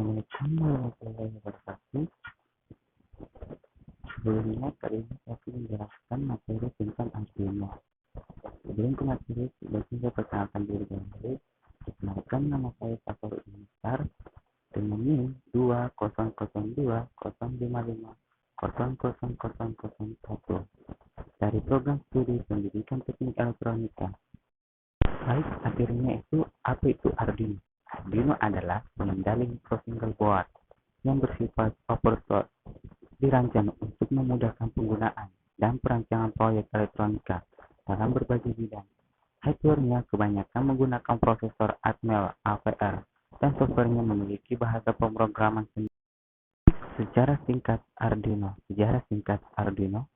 Assalamualaikum warahmatullahi wabarakatuh. Sebelumnya, kali ini saya menjelaskan materi tentang Arduino. Sebelum ke materi, sebaiknya saya perkenalkan diri dulu. Perkenalkan, nama saya Sakur Inisar dengan NIM 200205500001 dari program studi pendidikan teknik elektronika. Baik, akhirnya apa itu Arduino? Arduino adalah pengendali microsingle board yang bersifat open source, dirancang untuk memudahkan penggunaan dan perancangan proyek elektronika dalam berbagai bidang. Hardware-nya kebanyakan menggunakan prosesor Atmel AVR dan software-nya memiliki bahasa pemrograman sendiri. Sejarah singkat Arduino,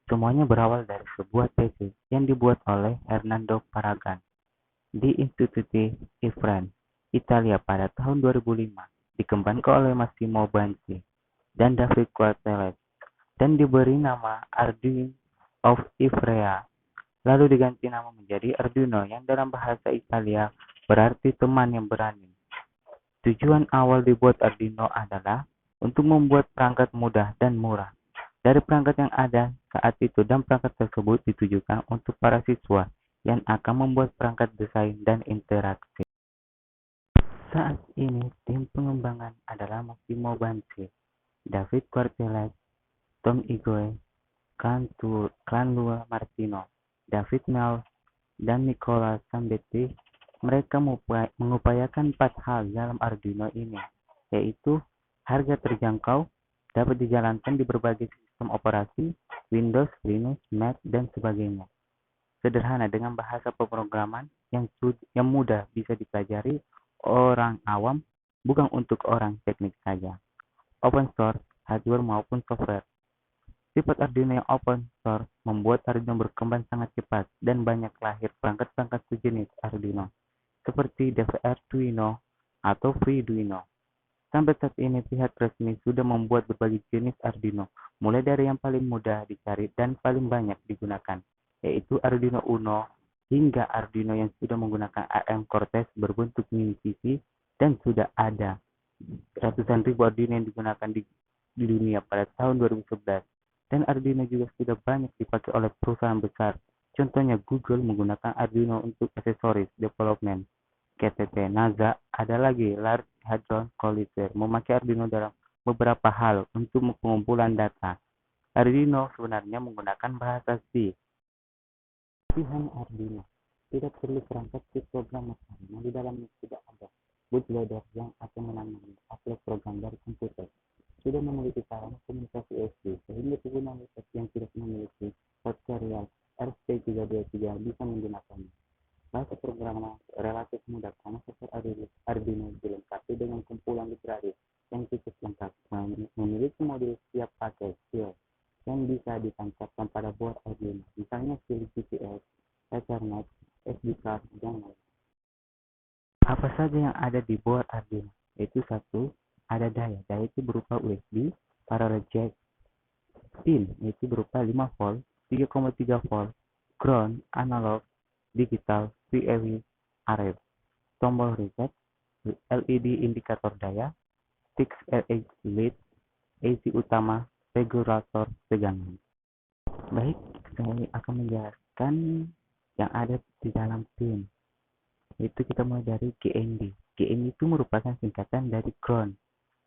semuanya berawal dari sebuah PC yang dibuat oleh Hernando Paragan di Institute Ifrane, Italia pada tahun 2005, dikembangkan oleh Massimo Banzi dan David Quartelles, dan diberi nama Arduino of Ivrea, lalu diganti nama menjadi Arduino yang dalam bahasa Italia berarti teman yang berani. Tujuan awal dibuat Arduino adalah untuk membuat perangkat mudah dan murah dari perangkat yang ada saat itu, dan perangkat tersebut ditujukan untuk para siswa yang akan membuat perangkat desain dan interaksi. Saat ini tim pengembangan adalah Massimo Banzi, David Quartelles, Tom Igoe, Clanlua Martino, David Mel, dan Nicola Sambetti. Mereka mengupayakan 4 hal dalam Arduino ini, yaitu harga terjangkau, dapat dijalankan di berbagai sistem operasi, Windows, Linux, Mac, dan sebagainya. Sederhana dengan bahasa pemrograman yang mudah bisa dipelajari orang awam, bukan untuk orang teknik saja. Open source, hardware maupun software. Sifat Arduino yang open source membuat Arduino berkembang sangat cepat dan banyak lahir perangkat-perangkat sejenis Arduino, seperti DVR-Duino atau FreeDuino. Sampai saat ini pihak resmi sudah membuat berbagai jenis Arduino, mulai dari yang paling mudah dicari dan paling banyak digunakan, yaitu Arduino Uno, hingga Arduino yang sudah menggunakan ARM Cortex berbentuk mini PC, dan sudah ada ratusan ribu Arduino yang digunakan di dunia pada tahun 2011. Dan Arduino juga sudah banyak dipakai oleh perusahaan besar. Contohnya Google menggunakan Arduino untuk aksesoris development. KTT, NASA, ada lagi Large Hadron Collider memakai Arduino dalam beberapa hal untuk pengumpulan data. Arduino sebenarnya menggunakan bahasa C. Kelebihan Arduino, tidak perlu perangkat chip program karena di dalamnya tidak ada bootloader yang akan menangani upload program dari komputer. Sudah memiliki sarana komunikasi USB, sehingga pengguna laptop yang tidak memiliki port serial RS-232 bisa menggunakannya. Bahasa programnya relatif mudah karena software Arduino dilengkapi dengan kumpulan libraris yang cukup lengkap, memiliki modul siap pakai skill yang bisa ditancapkan pada board Arduino, misalnya skill GPS, Ethernet, SD card, dan lain. Apa saja yang ada di board Arduino? Yaitu satu, ada daya itu berupa USB, parallel jack, pin yaitu berupa 5 volt, 3,3 volt, ground, analog, digital, VAV, RF, tombol reset, LED indikator daya, fixed LED lead, AC utama, regulator tegangan. Baik, saya akan menjelaskan yang ada di dalam pin. Itu kita mulai dari GND. GND itu merupakan singkatan dari ground.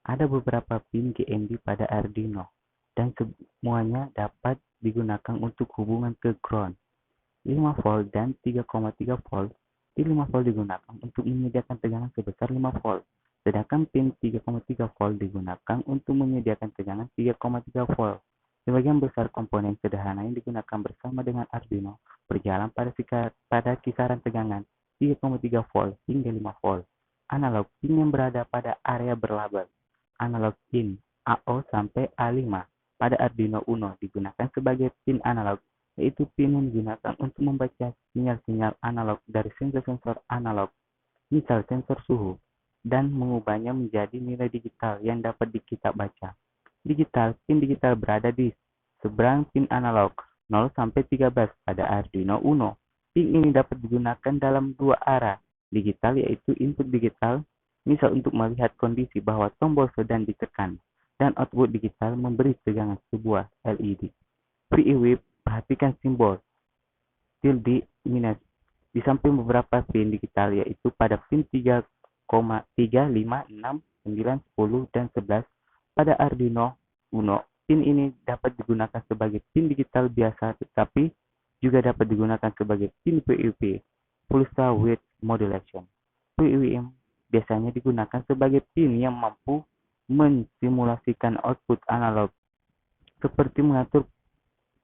Ada beberapa pin GND pada Arduino, dan semuanya dapat digunakan untuk hubungan ke ground. 5 volt dan 3,3 volt. Di 5 volt digunakan untuk menyediakan tegangan sebesar 5 volt, sedangkan pin 3,3 volt digunakan untuk menyediakan tegangan 3,3 volt. Sebagian besar komponen sederhana yang digunakan bersama dengan Arduino berjalan pada kisaran tegangan 3,3 volt hingga 5 volt. Analog pin yang berada pada area berlabel analog pin AO sampai A5 pada Arduino Uno digunakan sebagai pin analog, yaitu pin yang digunakan untuk membaca sinyal-sinyal analog dari sensor-sensor analog, misal sensor suhu, dan mengubahnya menjadi nilai digital yang dapat kita baca. Pin digital berada di seberang pin analog 0 sampai 13 pada Arduino Uno. Pin ini dapat digunakan dalam dua arah, digital yaitu input digital Misal untuk melihat kondisi bahwa tombol sedang ditekan, dan output digital memberi tegangan sebuah LED. PIW, perhatikan simbol tilde minus di samping beberapa pin digital, yaitu pada pin 3,3, 5, 6, 9, 10, dan 11 pada Arduino Uno. Pin ini dapat digunakan sebagai pin digital biasa, tetapi juga dapat digunakan sebagai pin PIW, pulsar width modulation. PIWM biasanya digunakan sebagai pin yang mampu mensimulasikan output analog, seperti mengatur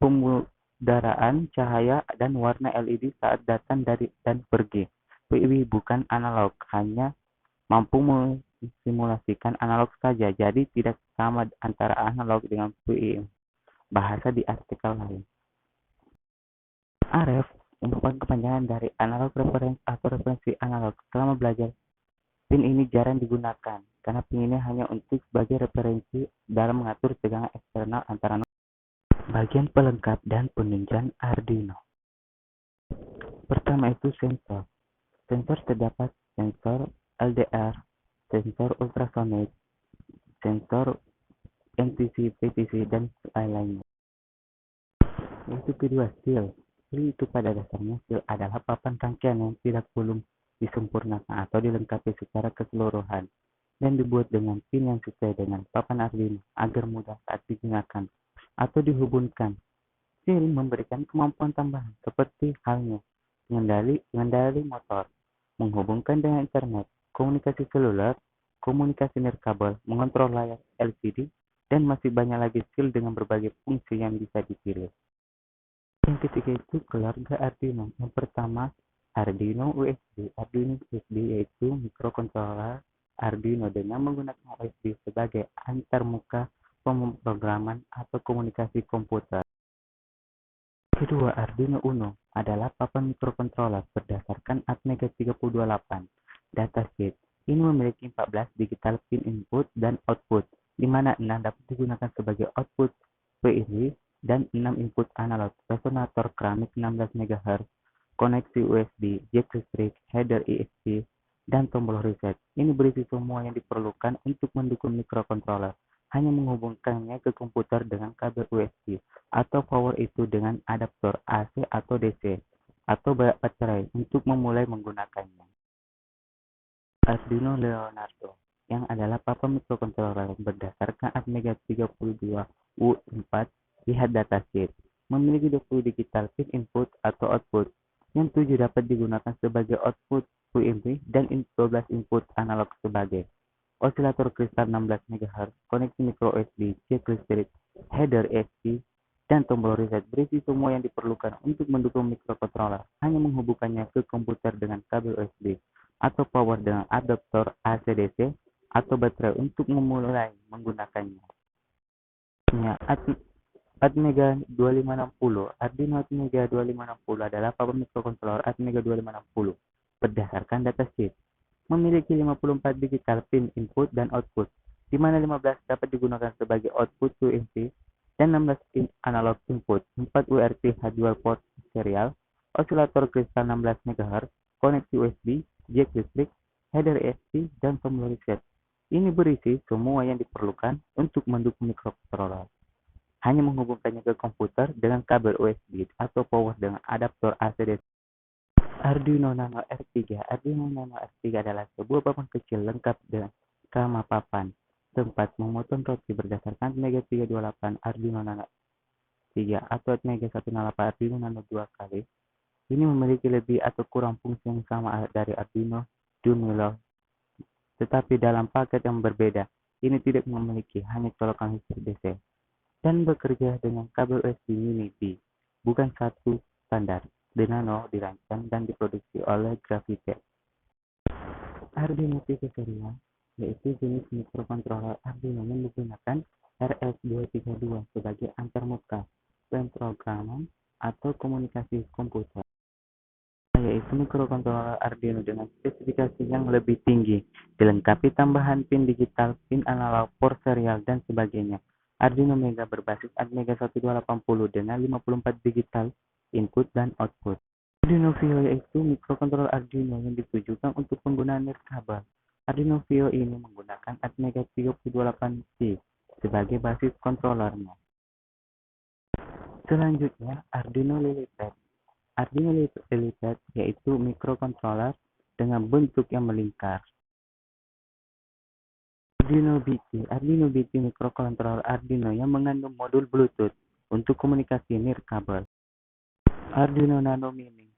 pemudaraan cahaya dan warna LED saat datang dari dan pergi. PIW bukan analog, hanya mampu mensimulasikan analog saja, jadi tidak sama antara analog dengan PIW. Bahasa di artikel lain. RF merupakan kepanjangan dari analog reference atau referensi analog. Selama belajar, pin ini jarang digunakan, karena pin ini hanya untuk sebagai referensi dalam mengatur tegangan eksternal antara node. Bagian pelengkap dan penunjang Arduino. Pertama itu sensor. Sensor terdapat sensor LDR, sensor ultrasonik, sensor NTC, PTC, dan lain-lainnya. Yaitu kedua, seal. Seal itu pada dasarnya seal adalah papan rangkaian yang tidak belum disempurnakan atau dilengkapi secara keseluruhan dan dibuat dengan pin yang sesuai dengan papan Arduino agar mudah saat digunakan atau dihubungkan. Seal memberikan kemampuan tambahan seperti halnya mengendali motor, menghubungkan dengan internet, komunikasi seluler, komunikasi nirkabel, mengontrol layar LCD, dan masih banyak lagi skill dengan berbagai fungsi yang bisa dipilih. Yang ketiga itu keluarga Arduino. Yang pertama, Arduino USB. Arduino USB yaitu mikrokontroler Arduino dengan menggunakan USB sebagai antarmuka pemrograman atau komunikasi komputer. Kedua, Arduino Uno adalah papan mikrokontroler berdasarkan Atmega 328 datasheet. Ini memiliki 14 digital pin input dan output, di mana 6 dapat digunakan sebagai output PIW dan 6 input analog, resonator keramik 16 MHz, koneksi USB, jack listrik, header ESP, dan tombol reset. Ini berisi semua yang diperlukan untuk mendukung mikrokontroler. Hanya menghubungkannya ke komputer dengan kabel USB, atau power itu dengan adaptor AC atau DC, atau baterai untuk memulai menggunakannya. Arduino Leonardo, yang adalah papan mikrokontroler berdasarkan Atmega 32U4. Lihat datasheet. Memiliki 20 digital pin input atau output, yang 7 dapat digunakan sebagai output PIW dan 12 input analog sebagai osilator kristal 16 MHz, koneksi micro USB, jack listrik, header ESP, dan tombol reset. Berisi semua yang diperlukan untuk mendukung mikrokontroler. Hanya menghubungkannya ke komputer dengan kabel USB atau power dengan adaptor AC/DC atau baterai untuk memulai menggunakannya. Atmega 2560. Arduino Atmega 2560 adalah papan mikrokontroler Atmega 2560 berdasarkan datasheet. Memiliki 54 digital pin input dan output, di mana 15 dapat digunakan sebagai output UNC dan 16 analog input, 4 UART dual port serial, osilator kristal 16 MHz, koneksi USB, jack listrik, header ESP, dan tombol reset. Ini berisi semua yang diperlukan untuk mendukung mikrokontroler. Hanya menghubungkannya ke komputer dengan kabel USB atau power dengan adaptor AC/DC. Arduino Nano R3. Arduino Nano R3 adalah sebuah papan kecil lengkap dengan skema papan, tempat memotong roti berdasarkan Atmega 328 Arduino Nano 3 atau Atmega 108 Arduino Nano 2 kali. Ini memiliki lebih atau kurang fungsi yang sama dari Arduino Duino, tetapi dalam paket yang berbeda. Ini tidak memiliki hanya colokan listrik DC dan bekerja dengan kabel USB Mini B, bukan satu standar. The Nano dirancang dan diproduksi oleh Gravitech. Arduino TV serial, yaitu jenis mikrokontroler Arduino yang menggunakan RS-232 sebagai antarmuka pemrograman atau komunikasi komputer, yaitu mikrokontroler Arduino dengan spesifikasi yang lebih tinggi, dilengkapi tambahan pin digital, pin analog, port serial, dan sebagainya. Arduino Mega berbasis Atmega 1280 dengan 54 digital input dan output. Arduino Vio yaitu mikrokontroler Arduino yang ditujukan untuk penggunaan nirkabel, Arduino Vio ini menggunakan Atmega 328C sebagai basis controllernya. Selanjutnya, Arduino Lilipad. Arduino Lilipad yaitu microcontroller dengan bentuk yang melingkar. Arduino BT microcontroller Arduino yang mengandung modul Bluetooth untuk komunikasi nirkabel. Arduino Nano Mini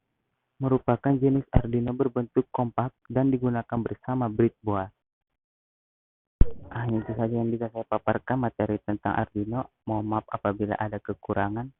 merupakan jenis Arduino berbentuk kompak dan digunakan bersama breadboard. Hanya itu saja yang bisa saya paparkan materi tentang Arduino. Mohon maaf apabila ada kekurangan.